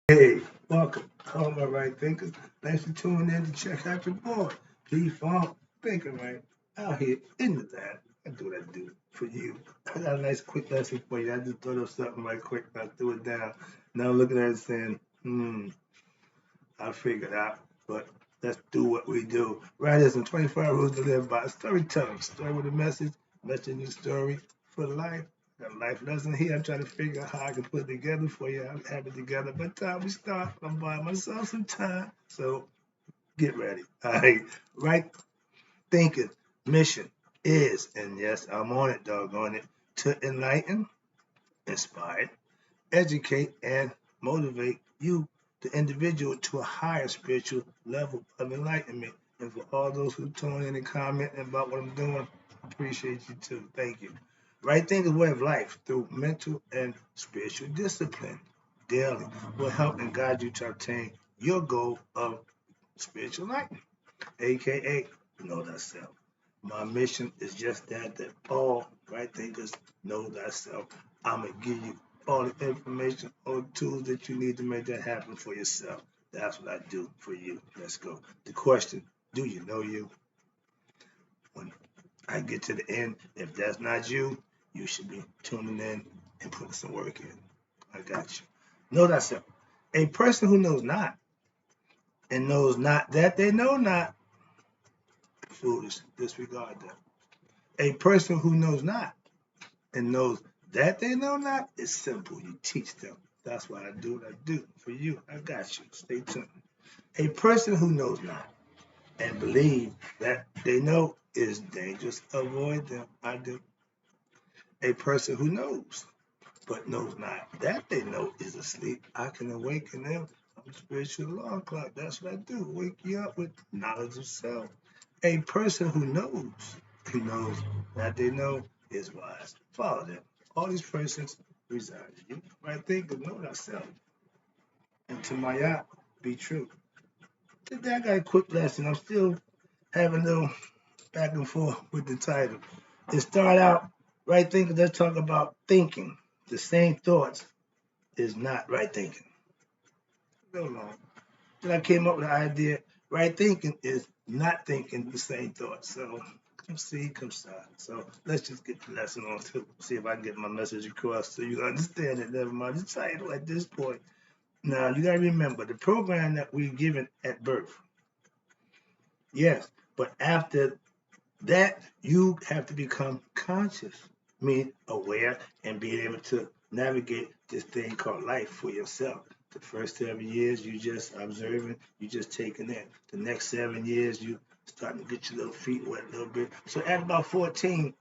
Hey, welcome. All my right thinkers. Thanks for tuning in to check out your boy, P Funk Thinking Right out here in the lab. I do what I do for you. I got a nice quick lesson for you. I just thought of something right quick. I threw it down. Now I'm looking at it saying, I figured out, but let's do what we do. Right, there's some 25 rules to live by. Storytelling. Story with a message in your story for life. Got a life lesson here. I'm trying to figure out how I can put it together for you. I have it together. By the time we start, I'm buying myself some time. So get ready. All right. Right thinking mission is, and yes, I'm on it, doggone it, to enlighten, inspire, educate, and motivate you, the individual, to a higher spiritual level of enlightenment. And for all those who tune in and comment about what I'm doing, appreciate you too. Thank you. Right thinking way of life through mental and spiritual discipline daily will help and guide you to obtain your goal of spiritual enlightenment, aka know thyself. My mission is just that all right thinkers know thyself. I'm gonna give you all the information, all the tools that you need to make that happen for yourself. That's what I do for you. Let's go. The question, do you know you? When I get to the end, if that's not you, you should be tuning in and putting some work in. I got you. Know thyself. A person who knows not and knows not that they know not, foolish, disregard them. A person who knows not and knows that they know not is simple. You teach them. That's why I do what I do for you. I got you. Stay tuned. A person who knows not and believe that they know is dangerous. Avoid them. I do. A person who knows but knows not that they know is asleep. I can awaken them. I'm a spiritual alarm clock. That's what I do. Wake you up with knowledge of self. A person who knows that they know is wise. Follow them. All these persons reside in you. Right? Think of know thyself. And to my yacht, be true. Today I got a quick lesson. I'm still having a little back and forth with the title. It started out right thinking. Let's talk about thinking. The same thoughts is not right thinking. Go along. Then I came up with the idea right thinking is not thinking the same thoughts. So come see, come start. So let's just get the lesson on to see if I can get my message across so you understand it. Never mind the title at this point. Now you gotta remember the program that we're given at birth. Yes, but after that you have to become conscious, mean aware, and being able to navigate this thing called life for yourself. The first 7 years you just observing, you just taking in. The next 7 years you starting to get your little feet wet a little bit. So at about 14,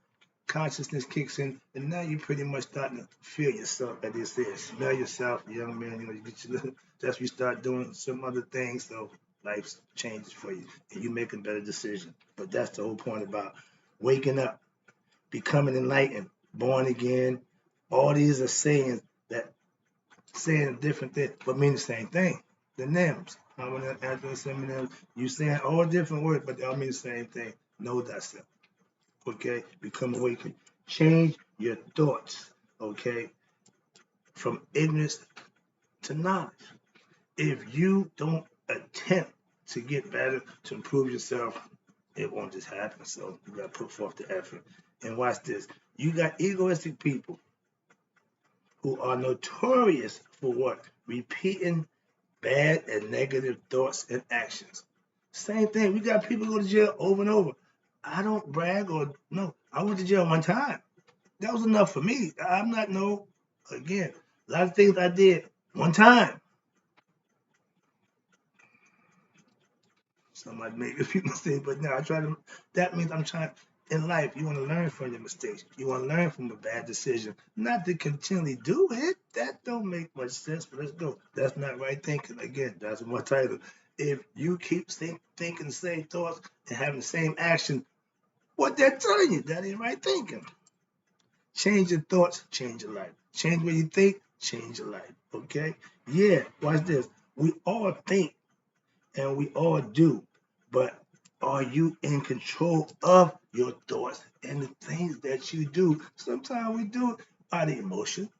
consciousness kicks in, and now you're pretty much starting to feel yourself, as they say, smell yourself, young man. You get your little, that's when you start doing some other things. So life changes for you, and you make a better decision. But that's the whole point about waking up, becoming enlightened, born again. All these are sayings that saying a different thing, but mean the same thing. The names, homonym, adjective, synonym, you saying all different words, but they all mean the same thing. Know thyself. Okay, become awakened. Change your thoughts. Okay, from ignorance to knowledge. If you don't attempt to get better, to improve yourself, it won't just happen. So you gotta put forth the effort. And watch this. You got egoistic people who are notorious for what? Repeating bad and negative thoughts and actions. Same thing. We got people go to jail over and over. I don't brag or no. I went to jail one time. That was enough for me. I'm not no, again, a lot of things I did one time. Somebody make a few mistakes, but now I try to, that means I'm trying, in life, you want to learn from your mistakes. You want to learn from a bad decision, not to continually do it. That don't make much sense, but let's go. That's not right thinking. Again, that's my title. If you keep thinking the same thoughts and having the same action, what they're telling you, that ain't right thinking. Change your thoughts, change your life. Change what you think, change your life. Okay? Yeah, watch this. We all think and we all do, but are you in control of your thoughts and the things that you do? Sometimes we do it out of emotion,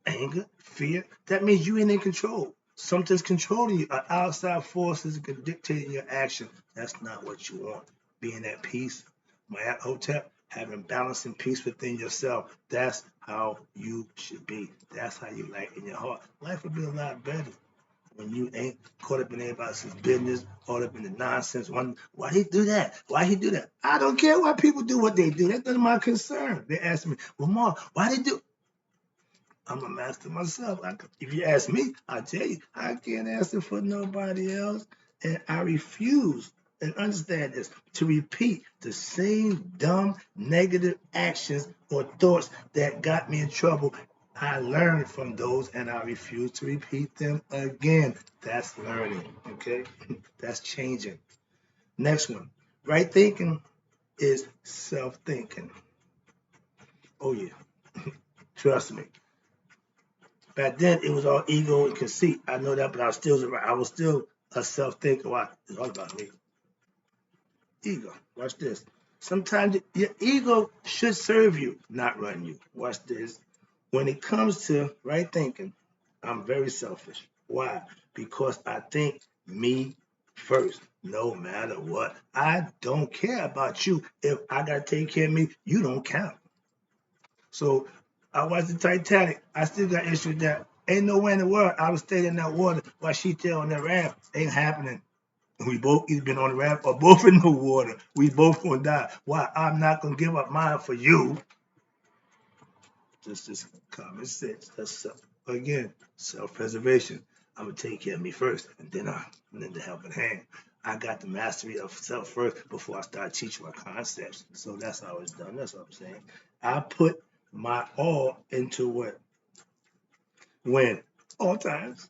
anger, fear. That means you ain't in control. Something's controlling you. An outside forces can dictate your action. That's not what you want. Being at peace, my hotel, having balance and peace within yourself. That's how you should be. That's how you like in your heart. Life would be a lot better when you ain't caught up in everybody else's business, caught up in the nonsense. Why he do that? Why he do that? I don't care why people do what they do. That's none of my concern. They ask me, well, Mom, why they do? I'm a master myself. If you ask me, I tell you, I can't answer for nobody else. And I refuse, and understand this, to repeat the same dumb negative actions or thoughts that got me in trouble. I learned from those and I refuse to repeat them again. That's learning, okay? That's changing. Next one. Right thinking is self-thinking. Oh yeah, trust me. Back then, it was all ego and conceit. I know that, but I was still a self-thinker. Why? It's all about me. Ego. Watch this. Sometimes your ego should serve you, not run you. Watch this. When it comes to right thinking, I'm very selfish. Why? Because I think me first, no matter what. I don't care about you. If I got to take care of me, you don't count. So I watched the Titanic. I still got issues with that. Ain't nowhere in the world I would stay in that water while she still on that raft. Ain't happening. We both either been on the raft or both in the water. We both gonna die. Why? I'm not gonna give up mine for you. Just common sense. Again, self-preservation. I'm gonna take care of me first, and then the helping hand. I got the mastery of self first before I start teaching my concepts. So that's how it's done. That's what I'm saying. I put my all into what? When? All times.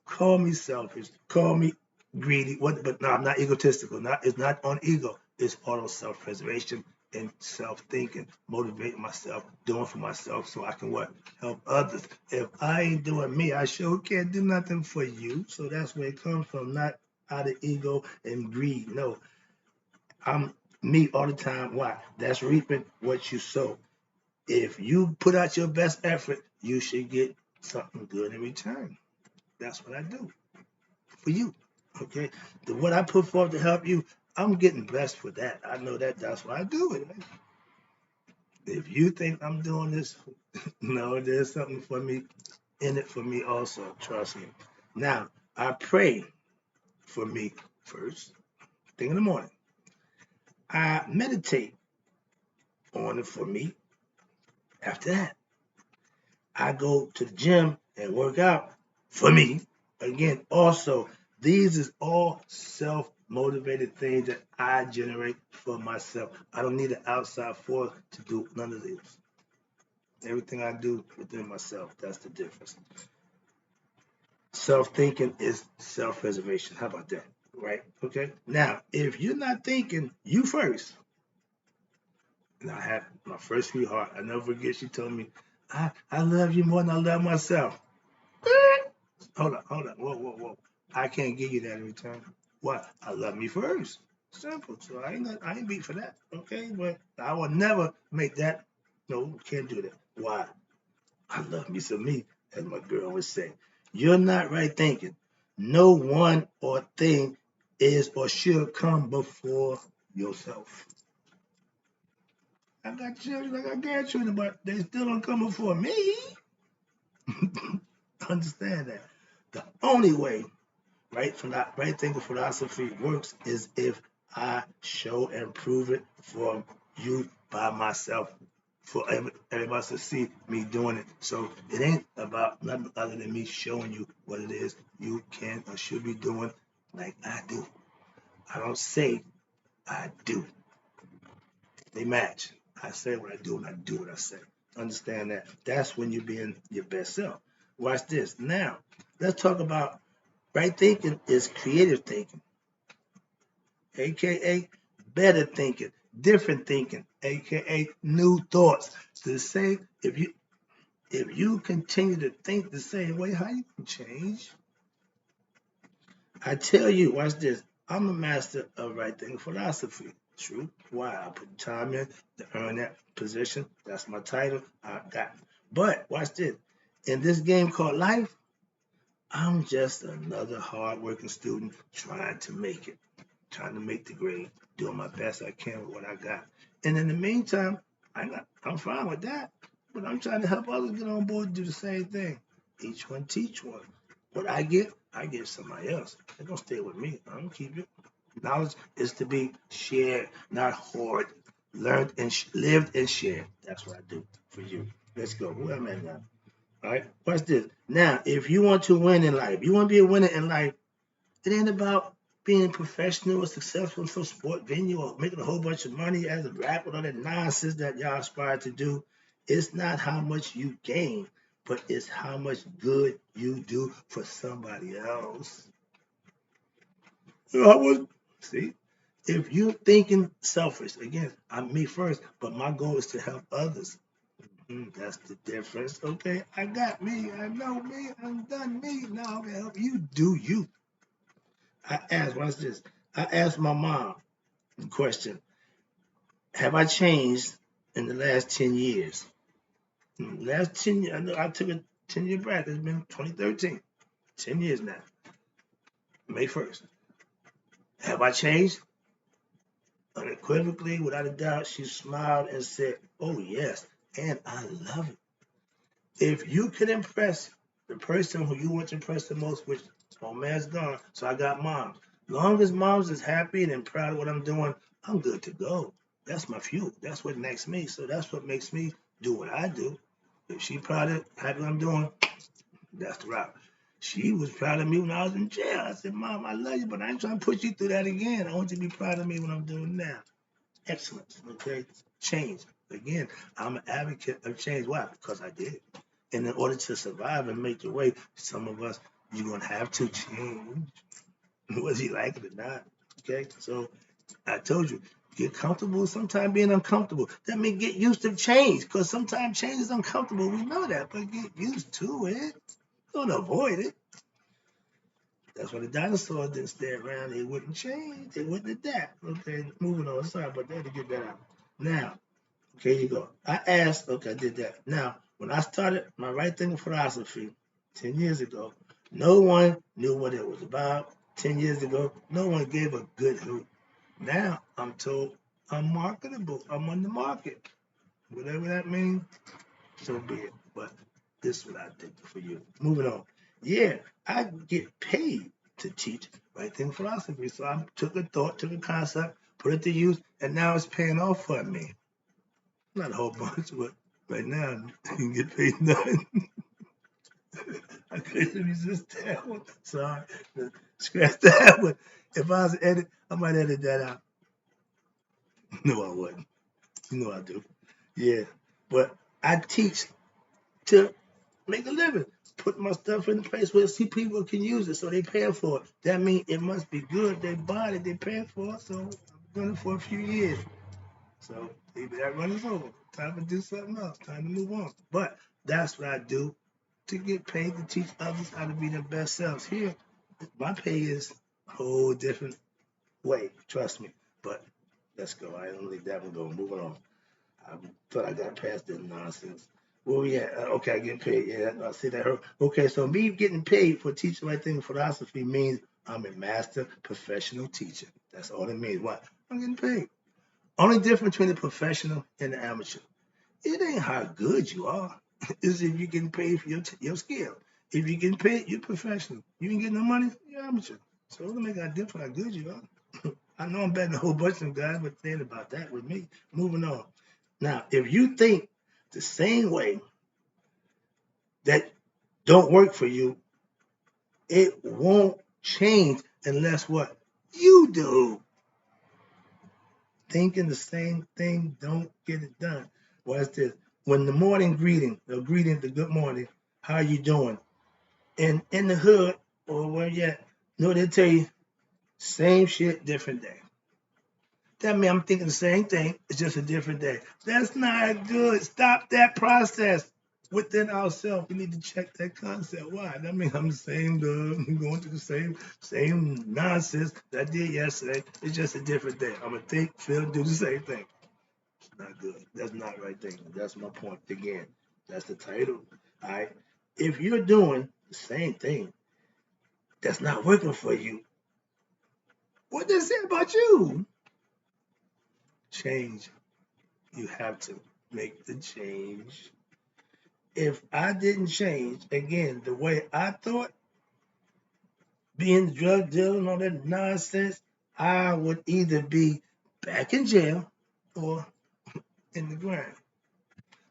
Call me selfish. Call me greedy. What? But no, I'm not egotistical. It's not on ego. It's all on self-preservation and self-thinking, motivating myself, doing for myself so I can what? Help others. If I ain't doing me, I sure can't do nothing for you. So that's where it comes from, not out of ego and greed. No, I'm me all the time. Why? That's reaping what you sow. If you put out your best effort, you should get something good in return. That's what I do for you. Okay? What I put forth to help you, I'm getting blessed for that. I know that. That's why I do it. If you think I'm doing this, no, there's something for me in it for me also. Trust me. Now, I pray for me first thing in the morning. I meditate on it for me. After that, I go to the gym and work out for me. Again, also, these is all self-motivated things that I generate for myself. I don't need an outside force to do none of these. Everything I do within myself. That's the difference. Self-thinking is self-preservation. How about that? Right? Okay. Now, if you're not thinking you first, and I had my first sweetheart, I never forget, she told me, I love you more than I love myself. Hold on. Whoa. I can't give you that in return. What? I love me first. Simple. So I ain't beat for that. Okay, but I will never make that. No, can't do that. Why? I love me some me, as my girl would say. You're not right thinking. No one or thing is or should come before yourself. I got children, I got grandchildren, but they still don't come before me. Understand that. The only way right thinking philosophy works is if I show and prove it for you by myself, for everybody to see me doing it. So it ain't about nothing other than me showing you what it is you can or should be doing like I do. I don't say, I do. They match. I say what I do and I do what I say. Understand that. That's when you're being your best self. Watch this. Now, let's talk about right thinking is creative thinking, aka better thinking, different thinking, aka new thoughts. The same if you continue to think the same way, how you can change? I tell you, watch this. I'm a master of right thinking philosophy. True. Why? I put time in to earn that position. That's my title. I got it. But watch this. In this game called life, I'm just another hardworking student trying to make it, trying to make the grade, doing my best I can with what I got. And in the meantime, I'm fine with that. But I'm trying to help others get on board and do the same thing. Each one teach one. What I give somebody else. They're gonna stay with me. I don't keep it. Knowledge is to be shared, not hoarded. Learned and lived and shared. That's what I do for you. Let's go. Where am I now? All right. Watch this. Now, if you want to win in life, you want to be a winner in life, it ain't about being professional or successful in some sport venue or making a whole bunch of money as a rapper or that nonsense that y'all aspire to do. It's not how much you gain, but it's how much good you do for somebody else. I was see, if you thinking selfish, again, I'm me first, but my goal is to help others. That's the difference. Okay, I got me. I know me. I'm done me. Now I'm gonna help you do you. Watch this. I asked my mom the question, have I changed in the last 10 years? Last 10 years, I know I took a 10-year break. It's been 2013. 10 years now. May 1st. Have I changed? Unequivocally, without a doubt, she smiled and said, oh, yes. And I love it. If you can impress the person who you want to impress the most, which my man's gone, so I got moms. Long as moms is happy and proud of what I'm doing, I'm good to go. That's my fuel. That's what makes me. So that's what makes me do what I do. If she proud of happy what I'm doing, that's the route. She was proud of me when I was in jail. I said, Mom, I love you, but I ain't trying to put you through that again. I want you to be proud of me when I'm doing now. Excellence, okay? Change. Again, I'm an advocate of change. Why? Because I did. And in order to survive and make your way, some of us, you're going to have to change, whether you like it or not. Okay? So I told you, get comfortable sometimes being uncomfortable. That means get used to change, because sometimes change is uncomfortable. We know that, but get used to it. Don't avoid it. That's why the dinosaurs didn't stay around. They wouldn't change. They wouldn't adapt. Okay, moving on. Sorry about that to get that out. Now, okay, you go. I asked, okay, I did that. Now, when I started my right thinking philosophy 10 years ago, no one knew what it was about. 10 years ago, no one gave a good hoot. Now, I'm told I'm marketable. I'm on the market. Whatever that means, so be it. But this is what I think for you. Moving on. Yeah, I get paid to teach right thinking philosophy. So I took a thought, took a concept, put it to use, and now it's paying off for me. Not a whole bunch, but right now I can get paid nothing. I couldn't resist that one. Sorry. Scratch that one. If I was to edit, I might edit that out. No, I wouldn't. You know I do. Yeah. But I teach to make a living. Put my stuff in a place where see people can use it, so they paying for it. That means it must be good. They buy it, they paying for it. So I've done it for a few years. So maybe that run is over. Time to do something else. Time to move on. But that's what I do to get paid to teach others how to be their best selves. Here, my pay is a whole different way. Trust me. But let's go. I don't leave that one go. Moving on. I thought I got past that nonsense. Where we at? Okay, I get paid. Yeah, I see that. Okay, so me getting paid for teaching right thing philosophy means I'm a master professional teacher. That's all it means. Why? I'm getting paid. Only difference between the professional and the amateur. It ain't how good you are. It's if you're getting paid for your skill. If you're getting paid, you're professional. You ain't getting no money, you're amateur. So it don't make a difference how good you are. I know I'm betting a whole bunch of guys, but it ain't about that with me. Moving on. Now, if you think the same way that don't work for you, it won't change unless what you do. Thinking the same thing don't get it done. What's this? When the morning greeting, the greeting, the good morning, how you doing? And in the hood or where you at, no, they tell you same shit, different day. That means I'm thinking the same thing. It's just a different day. That's not good. Stop that process within ourselves. We need to check that concept. Why? That means I'm the same dude. I'm going through the same nonsense that I did yesterday. It's just a different day. I'm gonna think, feel, do the same thing. It's not good. That's not right thinking. That's my point. Again, that's the title. All right. If you're doing the same thing that's not working for you, what does it say about you? Change. You have to make the change. If I didn't change, again, the way I thought, being the drug dealer and all that nonsense, I would either be back in jail or in the ground.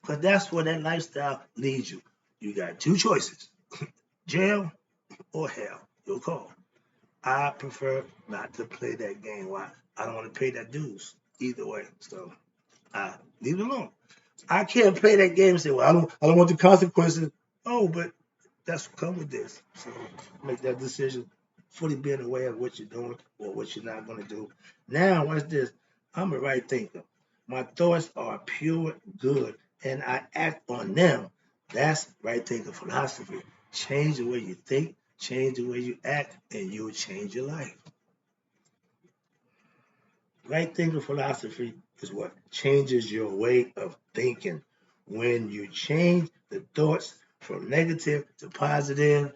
Because that's where that lifestyle leads you. You got two choices, jail or hell. Your call. I prefer not to play that game. Why? I don't want to pay that dues either way. So I leave it alone. I can't play that game and say, well, I don't want the consequences. Oh, but that's what comes with this. So make that decision, fully being aware of what you're doing or what you're not going to do. Now, watch this. I'm a right thinker. My thoughts are pure good, and I act on them. That's right thinking philosophy. Change the way you think, change the way you act, and you'll change your life. Right thinking philosophy is what changes your way of thinking. When you change the thoughts from negative to positive,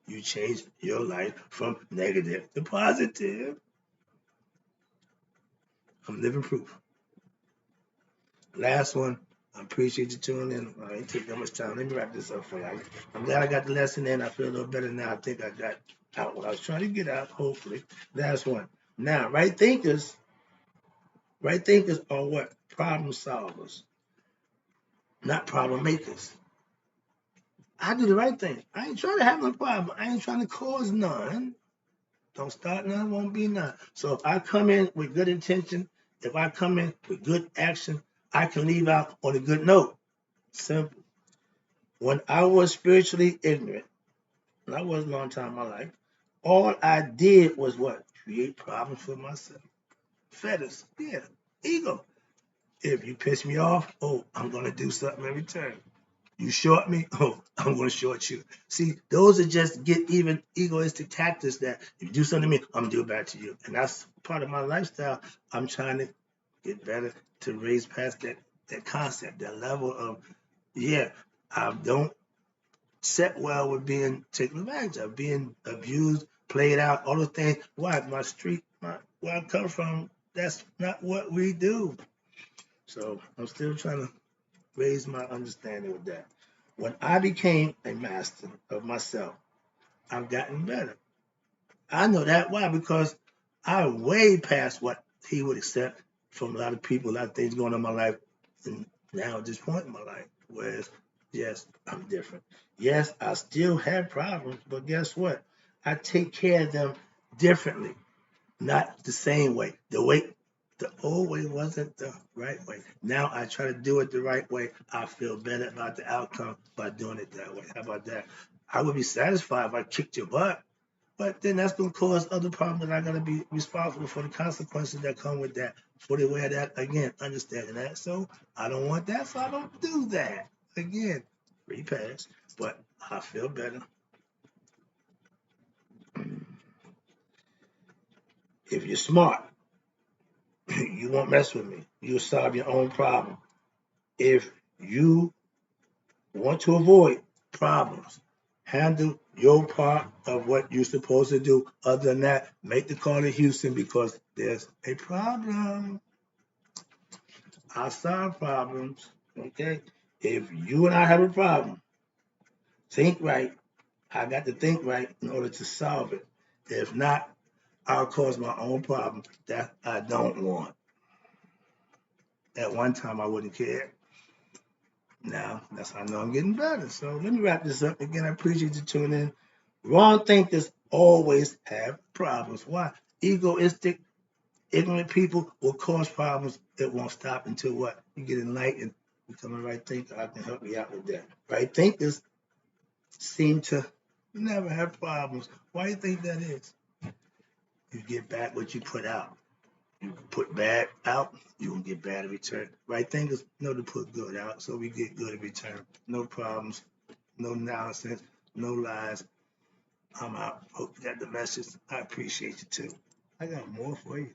you change your life from negative to positive. I'm living proof. Last one. I appreciate you tuning in. I ain't take that much time. Let me wrap this up for you. I'm glad I got the lesson in. I feel a little better now. I think I got out what I was trying to get out, hopefully. Last one. Now, right thinkers are what? Problem solvers, not problem makers. I do the right thing. I ain't trying to have no problem. I ain't trying to cause none. Don't start none, won't be none. So if I come in with good intention, if I come in with good action, I can leave out on a good note. Simple. When I was spiritually ignorant, and I was a long time in my life, all I did was what? Create problems for myself. Fetters, yeah, ego. If you piss me off, oh, I'm gonna do something in return. You short me, oh, I'm gonna short you. See, those are just get even egoistic tactics that if you do something to me, I'm gonna do it back to you. And that's part of my lifestyle. I'm trying to get better to raise past that concept, that level of, yeah, I don't set well with being taken advantage of, being abused, played out, all the things. Why? My street, where I come from, that's not what we do. So I'm still trying to raise my understanding with that. When I became a master of myself, I've gotten better. I know that. Why? Because I'm way past what he would accept from a lot of people, a lot of things going on in my life, and now at this point in my life. Whereas, yes, I'm different. Yes, I still have problems, but guess what? I take care of them differently, not the same way. The old way wasn't the right way. Now I try to do it the right way. I feel better about the outcome by doing it that way. How about that? I would be satisfied if I kicked your butt, but then that's going to cause other problems that I got to be responsible for the consequences that come with that. For the way that, again, understanding that. So I don't want that, so I don't do that. Again, free pass, but I feel better. If you're smart, you won't mess with me. You'll solve your own problem. If you want to avoid problems, handle your part of what you're supposed to do. Other than that, make the call to Houston because there's a problem. I solve problems. Okay? If you and I have a problem, think right. I got to think right in order to solve it. If not, I'll cause my own problem that I don't want. At one time, I wouldn't care. Now, that's how I know I'm getting better. So let me wrap this up. Again, I appreciate you tuning in. Wrong thinkers always have problems. Why? Egoistic, ignorant people will cause problems. It won't stop until what? You get enlightened, become a right thinker. I can help you out with that. Right thinkers seem to never have problems. Why do you think that is? You get back what you put out. You put bad out, you're going to get bad in return. Right thinkers know to put good out, so we get good in return. No problems, no nonsense, no lies. I'm out. Hope you got the message. I appreciate you too. I got more for you.